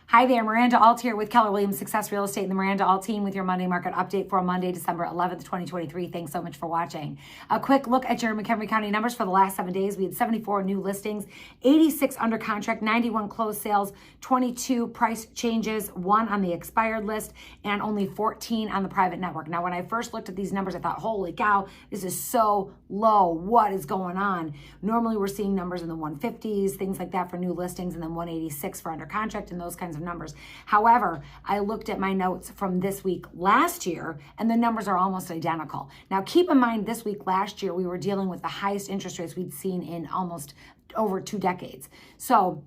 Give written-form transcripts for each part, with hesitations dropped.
Hi there, Miranda Alt here with Keller Williams Success Real Estate and the Miranda Alt team with your Monday market update for Monday, December 11th, 2023. Thanks so much for watching. A quick look at your McHenry County numbers for the last 7 days. We had 74 new listings, 86 under contract, 91 closed sales, 22 price changes, 1 on the expired list, and only 14 on the private network. Now, when I first looked at these numbers, I thought, holy cow, this is so low. What is going on? Normally, we're seeing numbers in the 150s, things like that for new listings, and then 186 for under contract and those kinds of numbers. However, I looked at my notes from this week last year, and the numbers are almost identical. Now, keep in mind, this week last year, we were dealing with the highest interest rates we'd seen in almost over 2 decades. So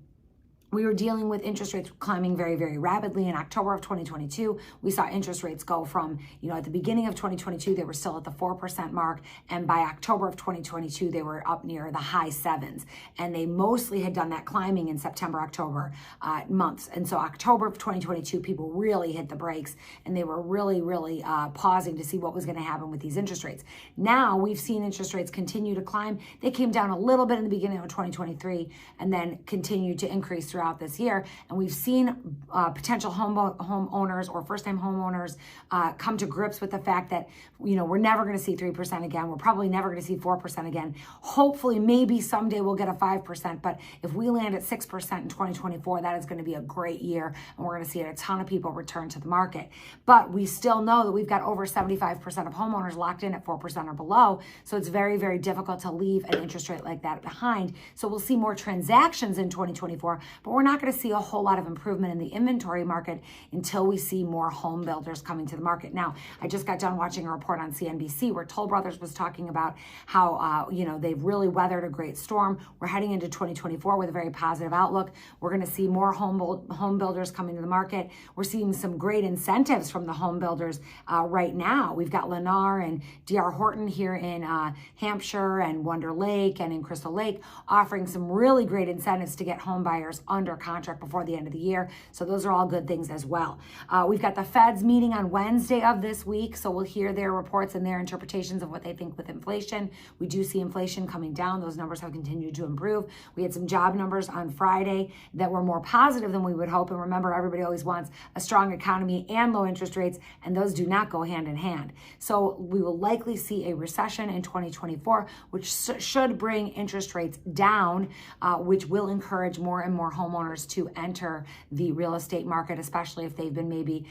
we were dealing with interest rates climbing very, very rapidly. In October of 2022, we saw interest rates go from, at the beginning of 2022, they were still at the 4% mark. And by October of 2022, they were up near the high 7s. And they mostly had done that climbing in September, October months. And so October of 2022, people really hit the brakes and they were really, really pausing to see what was going to happen with these interest rates. Now we've seen interest rates continue to climb. They came down a little bit in the beginning of 2023 and then continued to increase throughout this year, and we've seen potential homeowners or first-time homeowners come to grips with the fact that we're never going to see 3% again. We're probably never going to see 4% again. Hopefully, maybe someday we'll get a 5%, but if we land at 6% in 2024, that is going to be a great year, and we're going to see a ton of people return to the market. But we still know that we've got over 75% of homeowners locked in at 4% or below, so it's very, very difficult to leave an interest rate like that behind. So we'll see more transactions in 2024, but we're not going to see a whole lot of improvement in the inventory market until we see more home builders coming to the market. Now, I just got done watching a report on CNBC where Toll Brothers was talking about how, they've really weathered a great storm. We're heading into 2024 with a very positive outlook. We're going to see more home builders coming to the market. We're seeing some great incentives from the home builders right now. We've got Lennar and D.R. Horton here in Hampshire and Wonder Lake and in Crystal Lake offering some really great incentives to get home buyers under contract before the end of the year. So those are all good things as well. We've got the Fed's meeting on Wednesday of this week, so we'll hear their reports and their interpretations of what they think with inflation. We do see inflation coming down. Those numbers have continued to improve. We had some job numbers on Friday that were more positive than we would hope. And remember, everybody always wants a strong economy and low interest rates, and those do not go hand in hand. So we will likely see a recession in 2024, which should bring interest rates down, which will encourage more and more homeowners to enter the real estate market, especially if they've been maybe,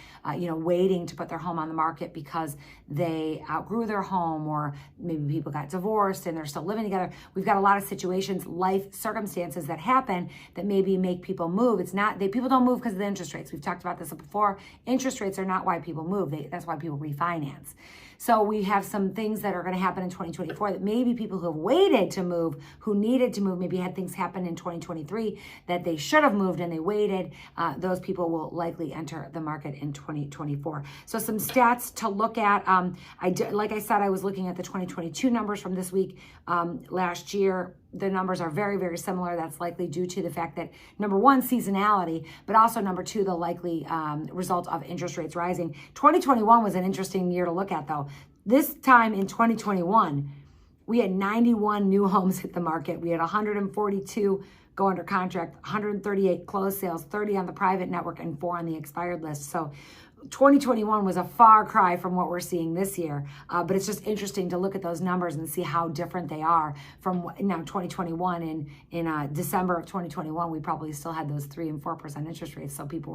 waiting to put their home on the market because they outgrew their home, or maybe people got divorced and they're still living together. We've got a lot of situations, life circumstances that happen that maybe make people move. People don't move because of the interest rates. We've talked about this before. Interest rates are not why people move. That's why people refinance. So we have some things that are going to happen in 2024 that maybe people who have waited to move, who needed to move, maybe had things happen in 2023 that they should have moved and they waited, those people will likely enter the market in 2024. So some stats to look at. Like I said, I was looking at the 2022 numbers from this week. Last year, the numbers are very, very similar. That's likely due to the fact that, number one, seasonality, but also number two, the likely result of interest rates rising. 2021 was an interesting year to look at, though. This time in 2021, we had 91 new homes hit the market. We had 142 go under contract, 138 closed sales, 30 on the private network, and 4 on the expired list. So 2021 was a far cry from what we're seeing this year, but it's just interesting to look at those numbers and see how different they are from now 2021. In December of 2021, we probably still had those 3% and 4% interest rates, so people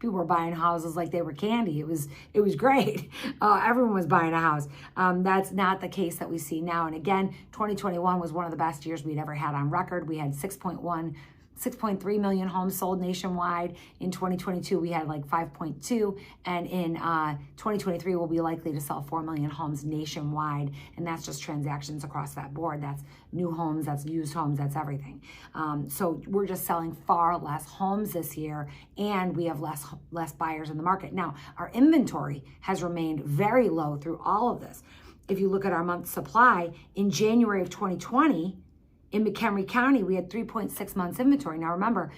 were buying houses like they were candy. It was great. Everyone was buying a house. That's not the case that we see now. And again, 2021 was one of the best years we'd ever had on record. We had 6.3 million homes sold nationwide. In 2022, we had like 5.2. And in 2023, we'll be likely to sell 4 million homes nationwide. And that's just transactions across that board. That's new homes, that's used homes, that's everything. So we're just selling far less homes this year, and we have less buyers in the market. Now, our inventory has remained very low through all of this. If you look at our month supply, in January of 2020, In McHenry County, we had 3.6 months inventory. Now remember,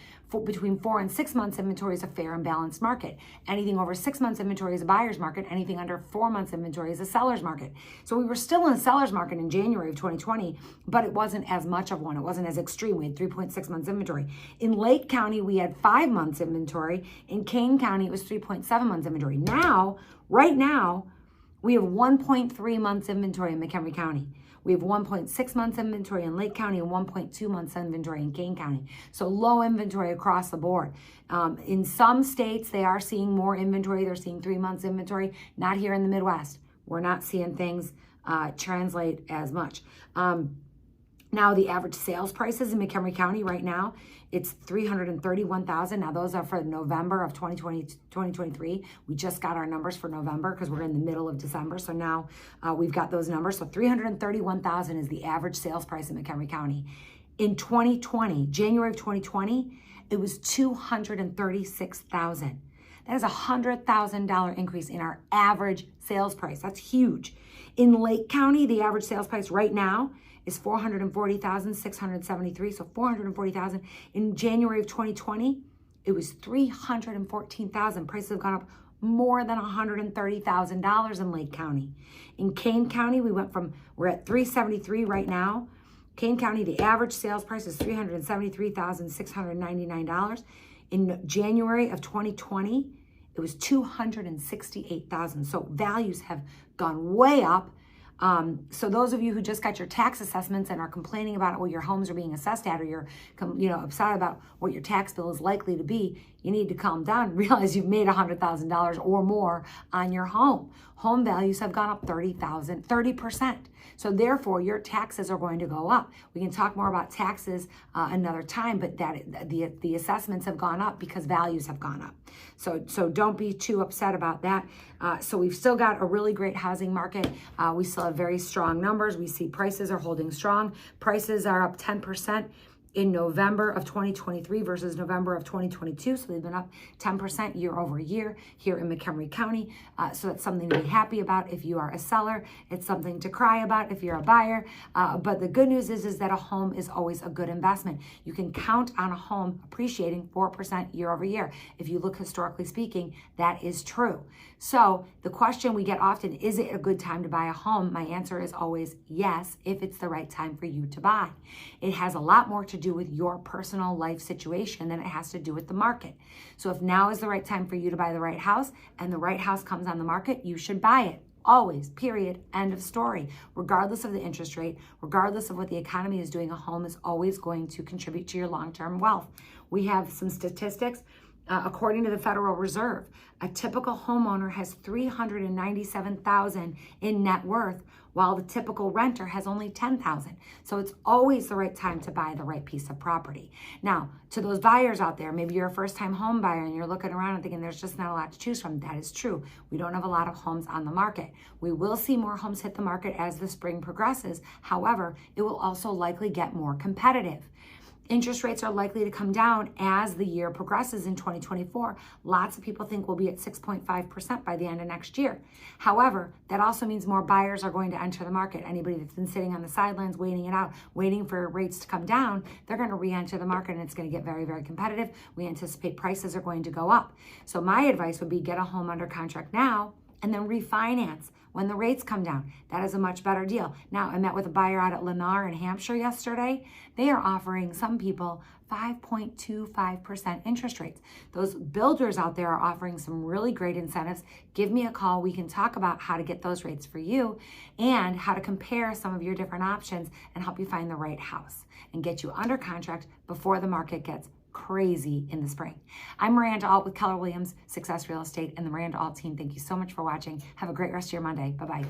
between 4 and 6 months inventory is a fair and balanced market. Anything over 6 months inventory is a buyer's market. Anything under 4 months inventory is a seller's market. So we were still in a seller's market in January of 2020, but it wasn't as much of one. It wasn't as extreme. We had 3.6 months inventory. In Lake County, we had 5 months inventory. In Kane County, it was 3.7 months inventory. Now, right now, we have 1.3 months inventory in McHenry County. We have 1.6 months inventory in Lake County and 1.2 months inventory in Kane County. So low inventory across the board. In some states, they are seeing more inventory. They're seeing 3 months inventory. Not here in the Midwest. We're not seeing things translate as much. Now, the average sales prices in McHenry County right now, it's $331,000. Now, those are for November of 2023. We just got our numbers for November because we're in the middle of December. So now we've got those numbers. So $331,000 is the average sales price in McHenry County. In 2020, January of 2020, it was $236,000. That is a $100,000 increase in our average sales price. That's huge. In Lake County, the average sales price right now is $440,673, so $440,000. In January of 2020, it was $314,000. Prices have gone up more than $130,000 in Lake County. In Kane County, we're at $373 right now. Kane County, the average sales price is $373,699. In January of 2020, it was $268,000. So values have gone way up. So those of you who just got your tax assessments and are complaining about what your homes are being assessed at, or you're upset about what your tax bill is likely to be, you need to calm down and realize you've made $100,000 or more on your home. Home values have gone up 30%. So therefore, your taxes are going to go up. We can talk more about taxes another time, but the assessments have gone up because values have gone up. So don't be too upset about that. So we've still got a really great housing market. We still have very strong numbers. We see prices are holding strong. Prices are up 10% in November of 2023 versus November of 2022. So they've been up 10% year over year here in McHenry County. So that's something to be happy about if you are a seller. It's something to cry about if you're a buyer. But the good news is that a home is always a good investment. You can count on a home appreciating 4% year over year. If you look historically speaking, that is true. So the question we get often, is it a good time to buy a home? My answer is always yes, if it's the right time for you to buy. It has a lot more to do with your personal life situation than it has to do with the market. So if now is the right time for you to buy the right house and the right house comes on the market, you should buy it. Always, period, end of story. Regardless of the interest rate, regardless of what the economy is doing, a home is always going to contribute to your long-term wealth. We have some statistics. According to the Federal Reserve, a typical homeowner has $397,000 in net worth, while the typical renter has only $10,000. So it's always the right time to buy the right piece of property. Now, to those buyers out there, maybe you're a first-time home buyer and you're looking around and thinking there's just not a lot to choose from. That is true. We don't have a lot of homes on the market. We will see more homes hit the market as the spring progresses. However, it will also likely get more competitive. Interest rates are likely to come down as the year progresses in 2024. Lots of people think we'll be at 6.5% by the end of next year. However, that also means more buyers are going to enter the market. Anybody that's been sitting on the sidelines, waiting it out, waiting for rates to come down, they're going to re-enter the market and it's going to get very, very competitive. We anticipate prices are going to go up. So my advice would be get a home under contract now and then refinance when the rates come down. That is a much better deal. Now, I met with a buyer out at Lennar in Hampshire yesterday. They are offering some people 5.25% interest rates. Those builders out there are offering some really great incentives. Give me a call. We can talk about how to get those rates for you and how to compare some of your different options and help you find the right house and get you under contract before the market gets crazy in the spring. I'm Miranda Alt with Keller Williams Success Real Estate and the Miranda Alt team. Thank you so much for watching. Have a great rest of your Monday. Bye-bye.